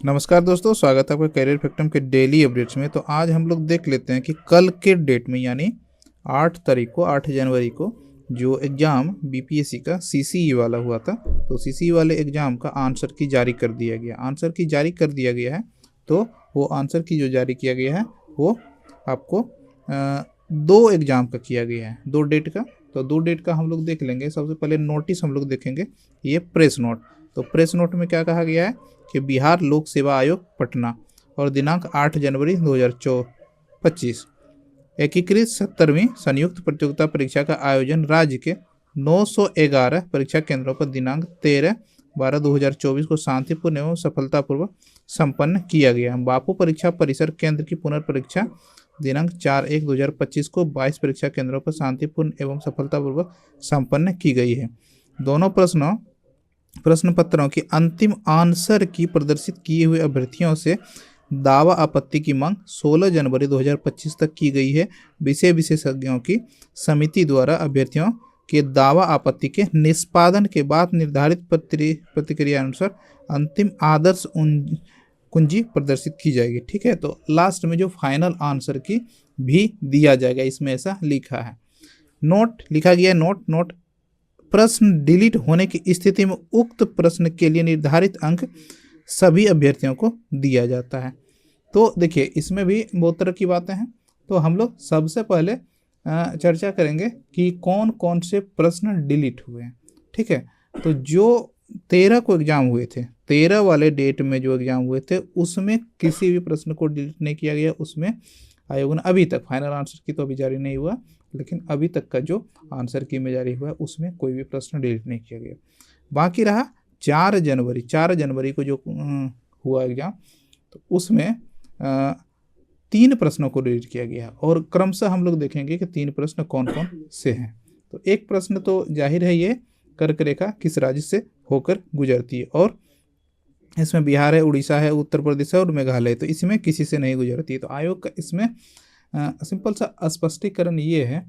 नमस्कार दोस्तों, स्वागत है आपका करियर फैक्टम के डेली अपडेट्स में। तो आज हम लोग देख लेते हैं कि कल के डेट में यानी 8 जनवरी को जो एग्ज़ाम बीपीएससी का सीसीई वाला हुआ था, तो सीसीई वाले एग्ज़ाम का आंसर की जारी कर दिया गया है। तो वो आंसर की जो जारी किया गया है वो आपको दो एग्ज़ाम का किया गया है, 2 डेट का। तो 2 डेट का हम लोग देख लेंगे। सबसे पहले नोटिस हम लोग देखेंगे, ये प्रेस नोट। तो प्रेस नोट में क्या कहा गया है कि बिहार लोक सेवा आयोग पटना और दिनांक 8 जनवरी 2025 एकीकृत 70वीं संयुक्त प्रतियोगिता परीक्षा का आयोजन राज्य के 911 परीक्षा केंद्रों पर दिनांक 13/12/2024 को शांतिपूर्ण एवं सफलतापूर्वक संपन्न किया गया। बापू परीक्षा परिसर केंद्र की पुनर्परीक्षा दिनांक 4/1/2025 को 22 परीक्षा केंद्रों पर शांतिपूर्ण एवं सफलतापूर्वक संपन्न की गई है। दोनों प्रश्न पत्रों की अंतिम आंसर की प्रदर्शित किए हुए अभ्यर्थियों से दावा आपत्ति की मांग 16 जनवरी 2025 तक की गई है। विषय विशेषज्ञों की समिति द्वारा अभ्यर्थियों के दावा आपत्ति के निष्पादन के बाद निर्धारित प्रतिक्रिया अनुसार अंतिम आदर्श कुंजी प्रदर्शित की जाएगी। ठीक है, तो लास्ट में जो फाइनल आंसर की भी दिया जाएगा, इसमें ऐसा लिखा है। नोट लिखा गया है, नोट प्रश्न डिलीट होने की स्थिति में उक्त प्रश्न के लिए निर्धारित अंक सभी अभ्यर्थियों को दिया जाता है। तो देखिए, इसमें भी बहुत तरह की बातें हैं। तो हम लोग सबसे पहले चर्चा करेंगे कि कौन कौन से प्रश्न डिलीट हुए हैं। ठीक है, तो जो 13 को एग्जाम हुए थे, 13 वाले डेट में जो एग्जाम हुए थे उसमें किसी भी प्रश्न को डिलीट नहीं किया गया। उसमें आयोग ने अभी तक फाइनल आंसर की तो अभी जारी नहीं हुआ, लेकिन अभी तक का जो आंसर की में जारी हुआ है उसमें कोई भी प्रश्न डिलीट नहीं किया गया। बाकी रहा 4 जनवरी को जो हुआ एग्जाम, तो उसमें 3 प्रश्नों को डिलीट किया गया और क्रमशः हम लोग देखेंगे कि 3 प्रश्न कौन कौन से हैं। तो एक प्रश्न तो जाहिर है, ये कर्क रेखा किस राज्य से होकर गुजरती है, और इसमें बिहार है, उड़ीसा है, उत्तर प्रदेश है और मेघालय। तो इसमें किसी से नहीं गुजरती है। तो आयोग का इसमें सिंपल सा स्पष्टीकरण ये है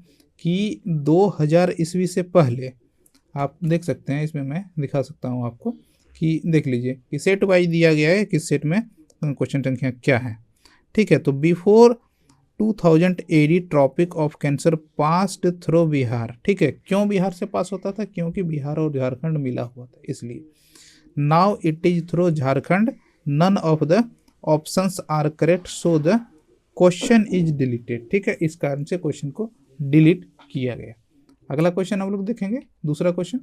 कि 2000 ईस्वी से पहले आप देख सकते हैं, इसमें मैं दिखा सकता हूँ आपको कि देख लीजिए कि सेट वाइज दिया गया है, किस सेट में क्वेश्चन संख्या क्या है। ठीक है, तो before 2000 AD Tropic of Cancer passed through Bihar. ठीक है, क्यों बिहार से पास होता था? क्योंकि बिहार और झारखंड मिला हुआ था, इसलिए। Now it is through Jharkhand, none of the options are correct, so the question is deleted. ठीक है, इस कारण से क्वेश्चन को डिलीट किया गया। अगला क्वेश्चन हम लोग देखेंगे, दूसरा क्वेश्चन।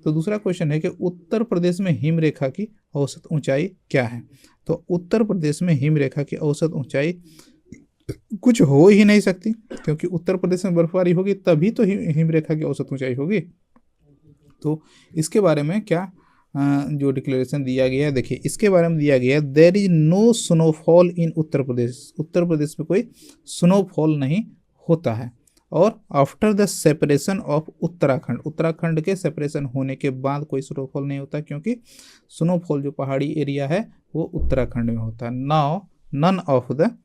तो दूसरा क्वेश्चन है कि उत्तर प्रदेश में हिमरेखा की औसत ऊंचाई क्या है? तो उत्तर प्रदेश में हिमरेखा की औसत ऊंचाई कुछ हो ही नहीं सकती, क्योंकि उत्तर प्रदेश में बर्फबारी होगी तभी तो हिमरेखा की औसत ऊंचाई होगी। तो इसके बारे में क्या जो डिक्लेरेशन दिया गया है, देखिए इसके बारे में दिया गया है, there is no snowfall in Uttar Pradesh. Uttar Pradesh में कोई स्नोफॉल नहीं होता है। और after the separation of Uttarakhand के सेपरेशन होने के बाद कोई स्नोफॉल नहीं होता, क्योंकि स्नोफॉल जो पहाड़ी एरिया है वो उत्तराखंड में होता है। Now none of the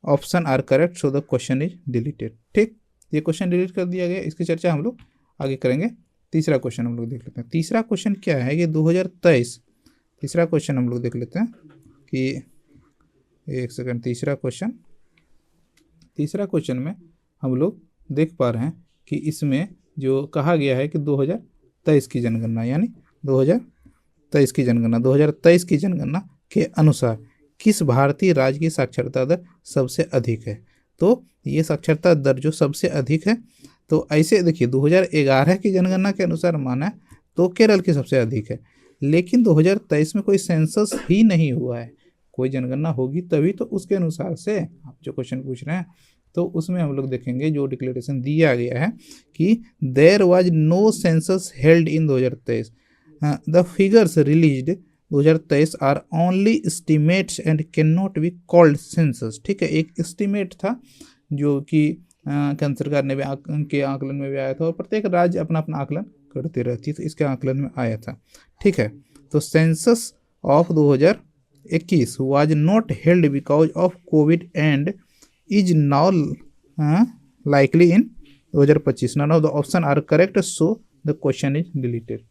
option are correct, so the question is deleted. ठीक, ये क्वेश्चन डिलीट कर दिया गया। इसकी चर्चा हम लोग आगे करेंगे। तीसरा क्वेश्चन हम लोग देख लेते हैं। तीसरा क्वेश्चन क्या है कि 2023, तीसरा क्वेश्चन हम लोग देख लेते हैं कि एक सेकंड, तीसरा क्वेश्चन में हम लोग देख पा रहे हैं कि इसमें जो कहा गया है कि 2023 की जनगणना, यानी 2023 की जनगणना के अनुसार किस भारतीय राज्य की साक्षरता दर सबसे अधिक है? तो ये साक्षरता दर जो सबसे अधिक है, तो ऐसे देखिए 2011 की जनगणना के अनुसार माना तो केरल की सबसे अधिक है, लेकिन 2023 में कोई सेंसस ही नहीं हुआ है। कोई जनगणना होगी तभी तो उसके अनुसार से आप जो क्वेश्चन पूछ रहे हैं, तो उसमें हम लोग देखेंगे जो डिक्लेरेशन दिया गया है कि there was no census held in 2023, the figures released 2023 are only estimates and can not be called census. ठीक है, एक एस्टिमेट था जो कि केंद्र सरकार ने भी के आकलन में भी आया था, और प्रत्येक राज्य अपना अपना आकलन करते रहती है, तो इसके आकलन में आया था। ठीक है, तो census of 2021 was not held because of Covid and is now likely in 2025। None of the option are correct, so the question is deleted.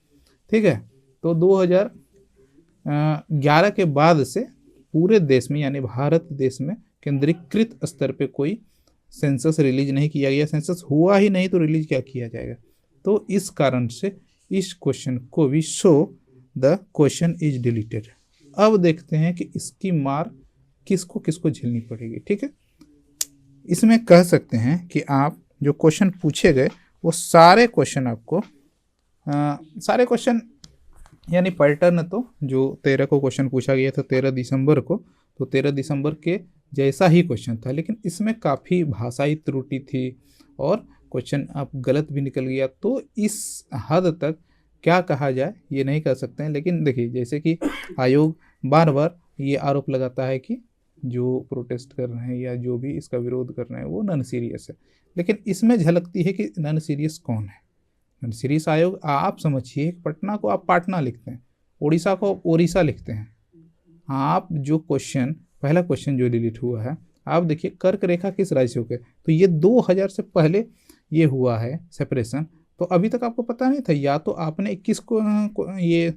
ठीक है, तो 2011 के बाद से पूरे देश में यानी भारत देश में केंद्रीकृत स्तर पे कोई सेंसस रिलीज नहीं किया गया। सेंसस हुआ ही नहीं तो रिलीज क्या किया जाएगा। तो इस कारण से इस क्वेश्चन को भी show the question is deleted. अब देखते हैं कि इसकी मार किसको किसको झेलनी पड़ेगी। ठीक है, इसमें कह सकते हैं कि आप जो क्वेश्चन पूछे गए वो सारे क्वेश्चन आपको सारे क्वेश्चन यानी पैटर्न तो जो 13 को क्वेश्चन पूछा गया था 13 दिसंबर को, तो 13 दिसंबर के जैसा ही क्वेश्चन था, लेकिन इसमें काफ़ी भाषाई त्रुटि थी और क्वेश्चन आप गलत भी निकल गया। तो इस हद तक क्या कहा जाए ये नहीं कह सकते हैं। लेकिन देखिए, जैसे कि आयोग बार बार ये आरोप लगाता है कि जो प्रोटेस्ट कर रहे हैं या जो भी इसका विरोध कर रहे हैं वो नॉन सीरियस है, लेकिन इसमें झलकती है कि नॉन सीरियस कौन है। नॉन सीरियस आयोग आप समझिए, पटना को आप पाटना लिखते हैं, उड़ीसा को ओडिशा लिखते हैं। आप जो क्वेश्चन पहला क्वेश्चन जो डिलीट हुआ है, आप देखिए कर्क रेखा किस राज्य से होकर, तो ये 2000 से पहले ये हुआ है सेपरेशन। तो अभी तक आपको पता नहीं था, या तो आपने 21 को ये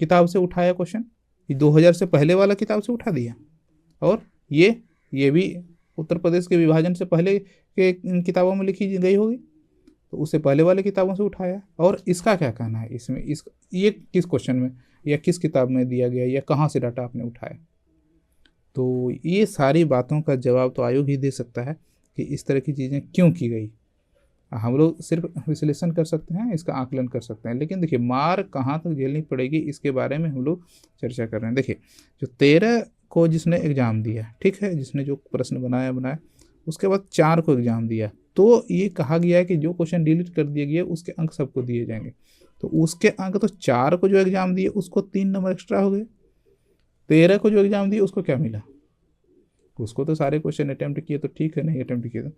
किताब से उठाया क्वेश्चन, ये 2000 से पहले वाला किताब से उठा दिया, और ये भी उत्तर प्रदेश के विभाजन से पहले के किताबों में लिखी गई होगी, तो उससे पहले वाले किताबों से उठाया। और इसका क्या कहना है इसमें, ये किस क्वेश्चन में या किस किताब में दिया गया या कहाँ से डाटा आपने उठाया। तो ये सारी बातों का जवाब तो आयोग ही दे सकता है कि इस तरह की चीज़ें क्यों की गई। हम लोग सिर्फ विश्लेषण कर सकते हैं, इसका आकलन कर सकते हैं, लेकिन देखिए मार कहाँ तक झेलनी पड़ेगी इसके बारे में हम लोग चर्चा कर रहे हैं। देखिए, जो 13 को जिसने एग्ज़ाम दिया, ठीक है, जिसने जो प्रश्न बनाया उसके बाद 4 को एग्ज़ाम दिया, तो ये कहा गया है कि जो क्वेश्चन डिलीट कर दिए गए उसके अंक सबको दिए जाएंगे। तो उसके अंक तो 4 को जो एग्ज़ाम दिए उसको 3 नंबर एक्स्ट्रा हो गए। 13 को जो एग्ज़ाम दिए उसको क्या मिला, उसको तो सारे क्वेश्चन अटैम्प्ट किए तो ठीक है, नहीं अटैम्प्ट किए तो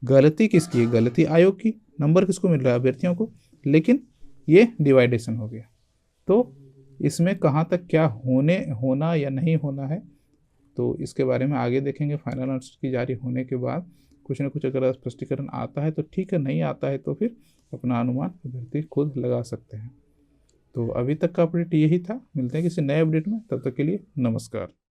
गलती किसकी है, गलती आयोग की। नंबर किसको मिल रहा है, अभ्यर्थियों को, लेकिन ये डिवाइडेशन हो गया। तो इसमें कहाँ तक क्या होना या नहीं होना है, तो इसके बारे में आगे देखेंगे। फाइनल आंसर की जारी होने के बाद कुछ ना कुछ अगर स्पष्टीकरण आता है तो ठीक है, नहीं आता है तो फिर अपना अनुमान अभ्यर्थी खुद लगा सकते हैं। तो अभी तक का अपडेट यही था, मिलते हैं किसी नए अपडेट में, तब तक के लिए नमस्कार।